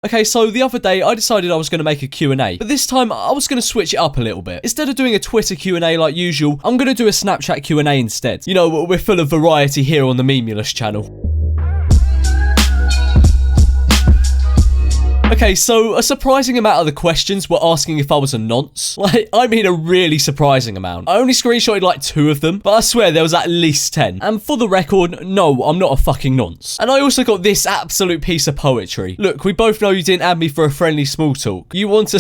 Okay, so the other day I decided I was going to make a Q&A, but this time I was going to switch it up a little bit. Instead of doing a Twitter Q&A like usual, I'm going to do a Snapchat Q&A instead. You know, we're full of variety here on the Memulous channel. Okay, so a surprising amount of the questions were asking if I was a nonce. Like, I mean a really surprising amount. I only screenshotted like 2 of them, but I swear there was at least 10. And for the record, no, I'm not a fucking nonce. And I also got this absolute piece of poetry. Look, we both know you didn't add me for a friendly small talk. You want a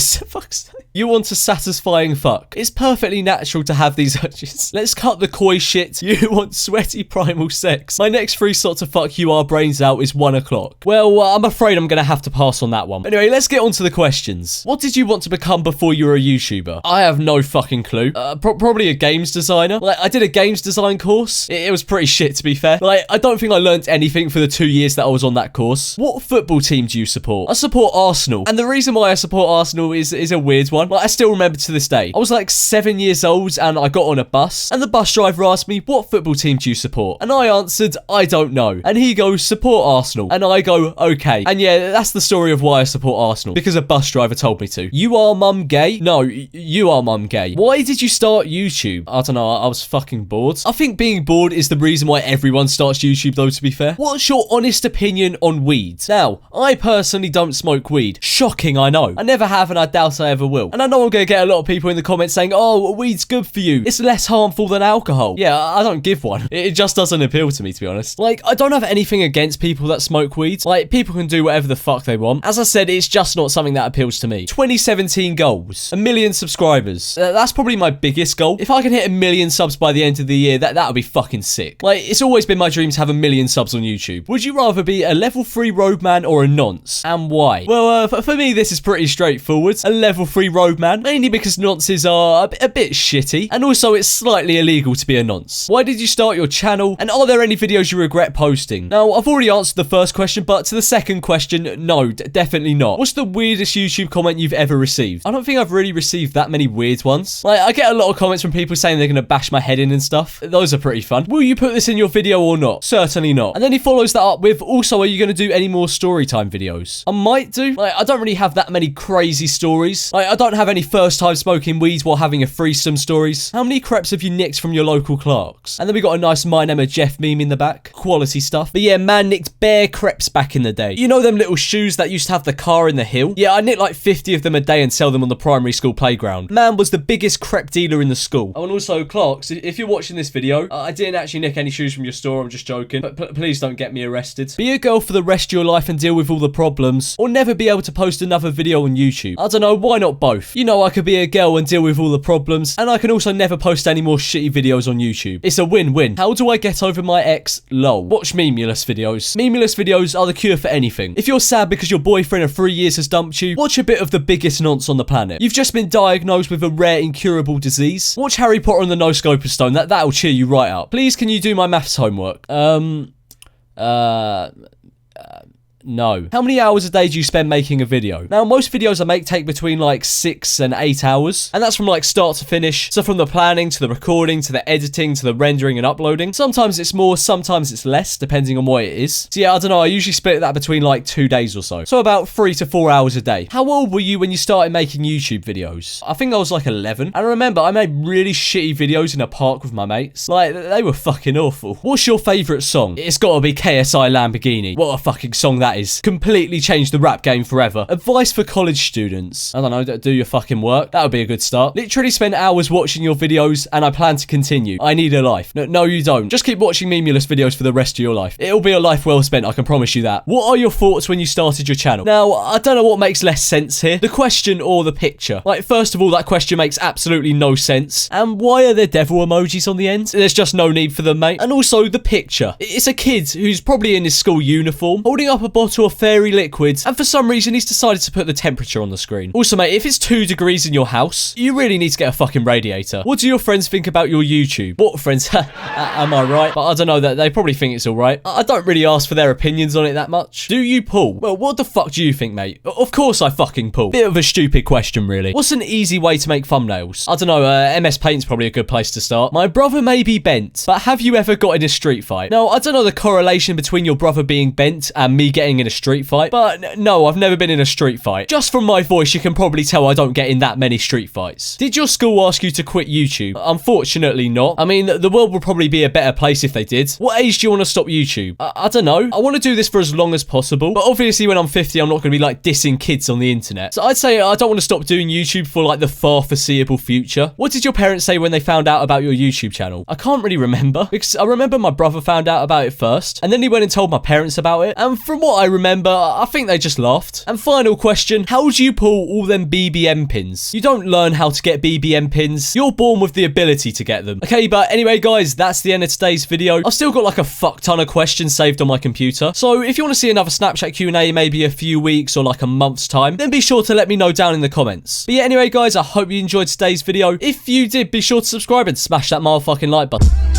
satisfying fuck. It's perfectly natural to have these urges. Let's cut the coy shit. You want sweaty primal sex. My next free slot to fuck you our brains out is 1 o'clock. Well, I'm afraid I'm gonna have to pass on that one. Anyway, let's get on to the questions. What did you want to become before you were a YouTuber? I have no fucking clue. Probably a games designer. Like, I did a games design course. It was pretty shit, to be fair. Like, I don't think I learned anything for the 2 years that I was on that course. What football team do you support? I support Arsenal. And the reason why I support Arsenal is a weird one. Like, I still remember to this day. I was like 7 years old and I got on a bus. And the bus driver asked me, what football team do you support? And I answered, I don't know. And he goes, support Arsenal. And I go, okay. And yeah, that's the story of why I support Arsenal, because a bus driver told me to. You are mum gay? No, you are mum gay. Why did you start YouTube? I don't know, I was fucking bored. I think being bored is the reason why everyone starts YouTube though, to be fair. What's your honest opinion on weed? Now, I personally don't smoke weed. Shocking, I know. I never have and I doubt I ever will. And I know I'm gonna get a lot of people in the comments saying, oh, weed's good for you. It's less harmful than alcohol. Yeah, I don't give one. It just doesn't appeal to me, to be honest. Like, I don't have anything against people that smoke weed. Like, people can do whatever the fuck they want. As I said, it's just not something that appeals to me. 2017 goals. 1 million subscribers. That's probably my biggest goal. If I can hit 1 million subs by the end of the year, that would be fucking sick. Like, it's always been my dream to have 1 million subs on YouTube. Would you rather be a level 3 roadman or a nonce? And why? Well, for me, this is pretty straightforward. A level 3 roadman. Mainly because nonces are a bit shitty. And also, it's slightly illegal to be a nonce. Why did you start your channel? And are there any videos you regret posting? Now, I've already answered the first question, but to the second question, no, definitely not. What's the weirdest YouTube comment you've ever received? I don't think I've really received that many weird ones. Like, I get a lot of comments from people saying they're gonna bash my head in and stuff. Those are pretty fun. Will you put this in your video or not? Certainly not. And then he follows that up with, also, are you gonna do any more storytime videos? I might do. Like, I don't really have that many crazy stories. Like, I don't have any first time smoking weed while having a threesome stories. How many creps have you nicked from your local Clarks? And then we got a nice My Name is Jeff meme in the back. Quality stuff. But yeah, man nicked bare creps back in the day. You know them little shoes that used to have the car in the hill? Yeah, I nicked like 50 of them a day and sell them on the primary school playground. Man was the biggest crep dealer in the school. Oh, and also, Clarks, if you're watching this video, I didn't actually nick any shoes from your store, I'm just joking. But please don't get me arrested. Be a girl for the rest of your life and deal with all the problems, or never be able to post another video on YouTube. I don't know, why not both? You know, I could be a girl and deal with all the problems, and I can also never post any more shitty videos on YouTube. It's a win-win. How do I get over my ex? Lol. Watch memulous videos. Memulous videos are the cure for anything. If you're sad because your boyfriend of 3 years has dumped you, watch a bit of the biggest nonce on the planet. You've just been diagnosed with a rare incurable disease. Watch Harry Potter and the No-Scopus Stone. That'll cheer you right up. Please, can you do my maths homework? No. How many hours a day do you spend making a video? Now, most videos I make take between like 6 and 8 hours. And that's from like start to finish. So from the planning to the recording to the editing to the rendering and uploading. Sometimes it's more, sometimes it's less, depending on what it is. So yeah, I don't know. I usually split that between like 2 days or so. So about 3 to 4 hours a day. How old were you when you started making YouTube videos? I think I was like 11. And I remember I made really shitty videos in a park with my mates. Like, they were fucking awful. What's your favourite song? It's gotta be KSI Lamborghini. What a fucking song that is. Completely changed the rap game forever. Advice for college students. I don't know, do your fucking work. That would be a good start. Literally spend hours watching your videos and I plan to continue. I need a life. No, you don't. Just keep watching memulous videos for the rest of your life. It'll be a life well spent, I can promise you that. What are your thoughts when you started your channel? Now, I don't know what makes less sense here. The question or the picture? Like, first of all, that question makes absolutely no sense. And why are there devil emojis on the end? There's just no need for them, mate. And also, the picture. It's a kid who's probably in his school uniform, holding up a bottle of fairy liquids, and for some reason he's decided to put the temperature on the screen. Also, mate, if it's 2 degrees in your house, you really need to get a fucking radiator. What do your friends think about your YouTube? What friends? Am I right? But I don't know, that they probably think it's alright. I don't really ask for their opinions on it that much. Do you pull? Well, what the fuck do you think, mate? Of course I fucking pull. Bit of a stupid question, really. What's an easy way to make thumbnails? I don't know, MS Paint's probably a good place to start. My brother may be bent, but have you ever got in a street fight? Now, I don't know the correlation between your brother being bent and me getting getting in a street fight. But no, I've never been in a street fight. Just from my voice, you can probably tell I don't get in that many street fights. Did your school ask you to quit YouTube? Unfortunately not. I mean, the world would probably be a better place if they did. What age do you want to stop YouTube? I don't know. I want to do this for as long as possible. But obviously when I'm 50, I'm not going to be like dissing kids on the internet. So I'd say I don't want to stop doing YouTube for like the far foreseeable future. What did your parents say when they found out about your YouTube channel? I can't really remember, because I remember my brother found out about it first, and then he went and told my parents about it, and from what I remember, I think they just laughed. And final question, how do you pull all them BBM pins? You don't learn how to get BBM pins, you're born with the ability to get them. Okay, but anyway guys, that's the end of today's video. I've still got like a fuck ton of questions saved on my computer, so if you want to see another Snapchat Q&A maybe a few weeks or like a month's time, then be sure to let me know down in the comments. But yeah, anyway guys, I hope you enjoyed today's video. If you did, be sure to subscribe and smash that motherfucking like button.